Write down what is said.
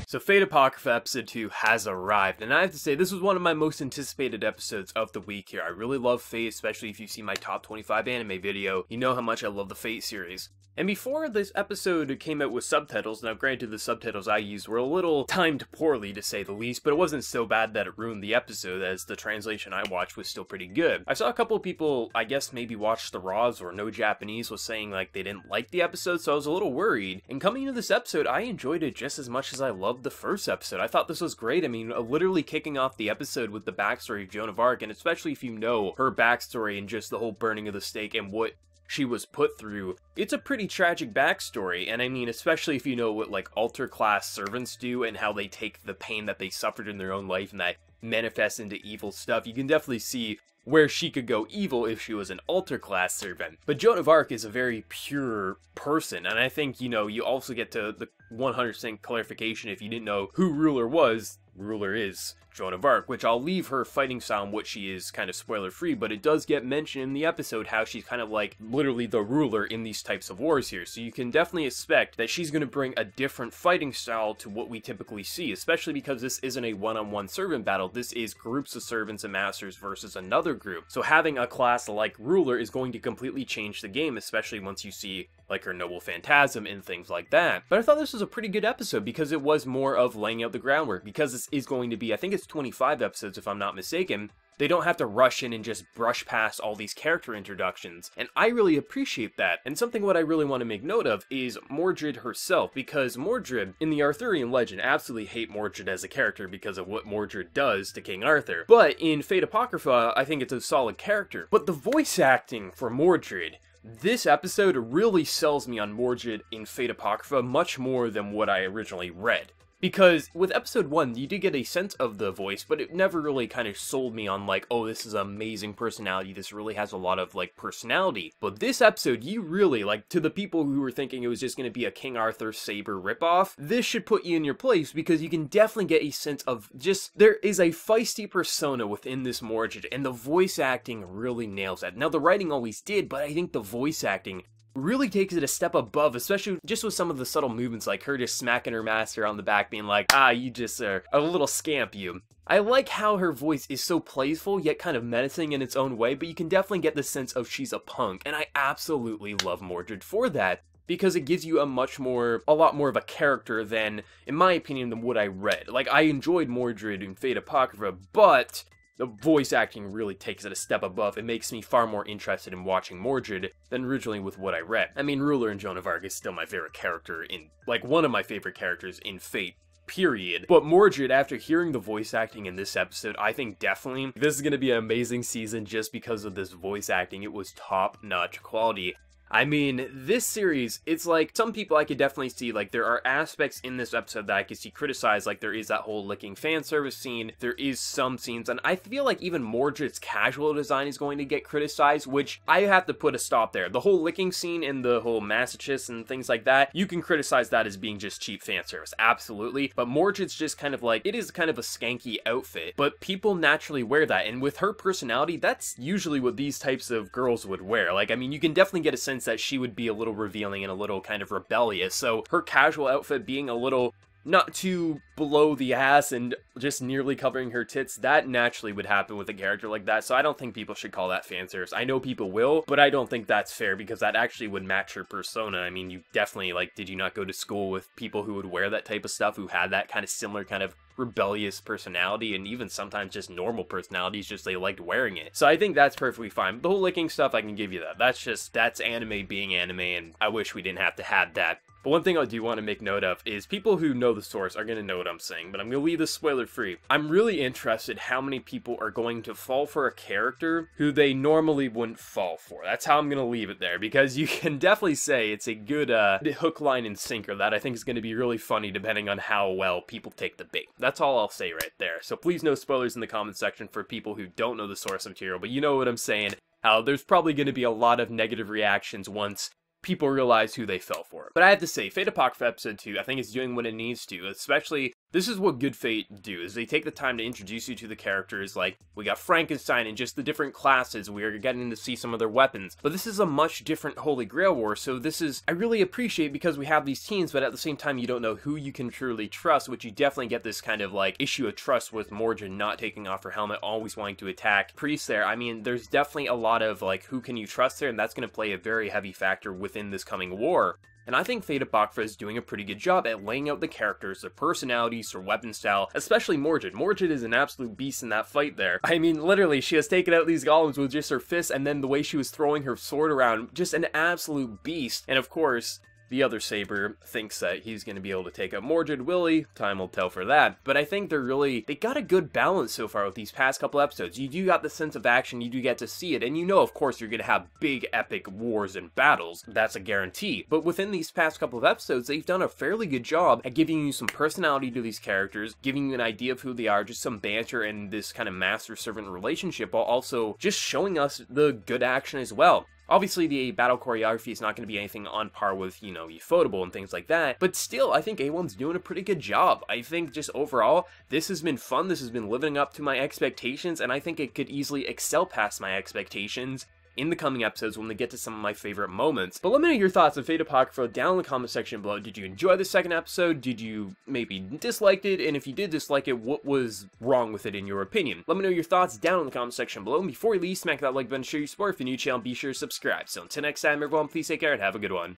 So Fate Apocrypha Episode 2 has arrived, and I have to say, this was one of my most anticipated episodes of the week here. I really love Fate, especially if you see my top 25 anime video. You know how much I love the Fate series. And before this episode came out with subtitles, now granted the subtitles I used were a little timed poorly to say the least, but it wasn't so bad that it ruined the episode, as the translation I watched was still pretty good. I saw a couple of people, I guess maybe watched the Raws or no Japanese, was saying like they didn't like the episode, so I was a little worried. And coming into this episode, I enjoyed it just as much as I loved the first episode. I thought this was great. I mean, literally kicking off the episode with the backstory of Joan of Arc, and especially if you know her backstory and just the whole burning of the stake and what she was put through. It's a pretty tragic backstory, and I mean, especially if you know what like altar class servants do and how they take the pain that they suffered in their own life and that manifests into evil stuff, you can definitely see where she could go evil if she was an altar class servant. But Joan of Arc is a very pure person, and I think, you know, you also get to the 100% clarification if you didn't know who Ruler was. Ruler is Joan of Arc, which I'll leave her fighting style and what she is kind of spoiler free, but it does get mentioned in the episode how she's kind of like literally the ruler in these types of wars here, so you can definitely expect that she's going to bring a different fighting style to what we typically see, especially because this isn't a one-on-one servant battle. This is groups of servants and masters versus another group, so having a class like Ruler is going to completely change the game, especially once you see like her noble phantasm and things like that. But I thought this was a pretty good episode because it was more of laying out the groundwork, because this is going to be, I think it's 25 episodes if I'm not mistaken. They don't have to rush in and just brush past all these character introductions, and I really appreciate that. And something what I really want to make note of is Mordred herself, because Mordred, in the Arthurian legend, absolutely hate Mordred as a character because of what Mordred does to King Arthur. But in Fate Apocrypha, I think it's a solid character. But the voice acting for Mordred, this episode really sells me on Mordred in Fate Apocrypha much more than what I originally read. Because with episode 1, you did get a sense of the voice, but it never really kind of sold me on like, oh, this is amazing personality, this really has a lot of like personality. But this episode, you really, like, to the people who were thinking it was just going to be a King Arthur Saber ripoff, this should put you in your place, because you can definitely get a sense of just, there is a feisty persona within this Mordred, and the voice acting really nails that. Now, the writing always did, but I think the voice acting really takes it a step above, especially just with some of the subtle movements, like her just smacking her master on the back, being like, ah, you just are a little scamp, you. I like how her voice is so playful, yet kind of menacing in its own way, but you can definitely get the sense of she's a punk, and I absolutely love Mordred for that, because it gives you a lot more of a character than, in my opinion, than what I read. Like, I enjoyed Mordred in Fate Apocrypha, but the voice acting really takes it a step above. It makes me far more interested in watching Mordred than originally with what I read. I mean, Ruler and Joan of Arc is still my favorite character in, like, one of my favorite characters in Fate, period. But Mordred, after hearing the voice acting in this episode, I think definitely this is going to be an amazing season just because of this voice acting. It was top-notch quality. I mean, this series, it's like, some people I could definitely see, like, there are aspects in this episode that I could see criticized, like, there is that whole licking fan service scene, there is some scenes, and I feel like even Mordred's casual design is going to get criticized, which I have to put a stop there. The whole licking scene and the whole masochist and things like that, you can criticize that as being just cheap fan service, absolutely, but Mordred's just kind of like, it is kind of a skanky outfit, but people naturally wear that, and with her personality, that's usually what these types of girls would wear. Like, I mean, you can definitely get a sense that she would be a little revealing and a little kind of rebellious, so her casual outfit being a little not too below the ass and just nearly covering her tits, that naturally would happen with a character like that, so I don't think people should call that fan service. I know people will, but I don't think that's fair, because that actually would match her persona. I mean, you definitely, like, did you not go to school with people who would wear that type of stuff, who had that kind of similar kind of rebellious personality, and even sometimes just normal personalities, just they liked wearing it. So I think that's perfectly fine. The whole licking stuff, I can give you that. That's anime being anime, and I wish we didn't have to have that. But one thing I do want to make note of is people who know the source are going to know what I'm saying, but I'm going to leave this spoiler free. I'm really interested how many people are going to fall for a character who they normally wouldn't fall for. That's how I'm going to leave it there, because you can definitely say it's a good hook, line, and sinker that I think is going to be really funny depending on how well people take the bait. That's all I'll say right there. So please no spoilers in the comment section for people who don't know the source material, but you know what I'm saying. How there's probably going to be a lot of negative reactions once people realize who they fell for. But I have to say, Fate Apocrypha Episode 2, I think it's doing what it needs to, especially This is what good Fate do, is they take the time to introduce you to the characters. Like, we got Frankenstein and just the different classes, we are getting to see some of their weapons. But this is a much different Holy Grail War, so this is, I really appreciate, because we have these teams, but at the same time you don't know who you can truly trust, which you definitely get this kind of like issue of trust with Morgan not taking off her helmet, always wanting to attack Priest there. I mean, there's definitely a lot of like, who can you trust there, and that's going to play a very heavy factor within this coming war. And I think Fate Apocrypha is doing a pretty good job at laying out the characters, their personalities, their weapon style, especially Morgan. Morgan is an absolute beast in that fight there. I mean, literally, she has taken out these golems with just her fists, and then the way she was throwing her sword around, just an absolute beast. And of course, the other Saber thinks that he's going to be able to take out Mordred. Willie, time will tell for that. But I think they got a good balance so far with these past couple episodes. You do got the sense of action, you do get to see it, and you know, of course, you're going to have big epic wars and battles. That's a guarantee. But within these past couple of episodes, they've done a fairly good job at giving you some personality to these characters, giving you an idea of who they are, just some banter and this kind of master-servant relationship, while also just showing us the good action as well. Obviously, the battle choreography is not going to be anything on par with, you know, Ufotable and things like that, but still, I think A1's doing a pretty good job. I think just overall, this has been fun, this has been living up to my expectations, and I think it could easily excel past my expectations in the coming episodes when they get to some of my favorite moments. But let me know your thoughts on Fate Apocrypha down in the comment section below. Did you enjoy the second episode? Did you maybe dislike it? And if you did dislike it, what was wrong with it in your opinion? Let me know your thoughts down in the comment section below. And before you leave, smack that like button, share your support. If you're new to the channel, be sure to subscribe. So until next time, everyone, please take care and have a good one.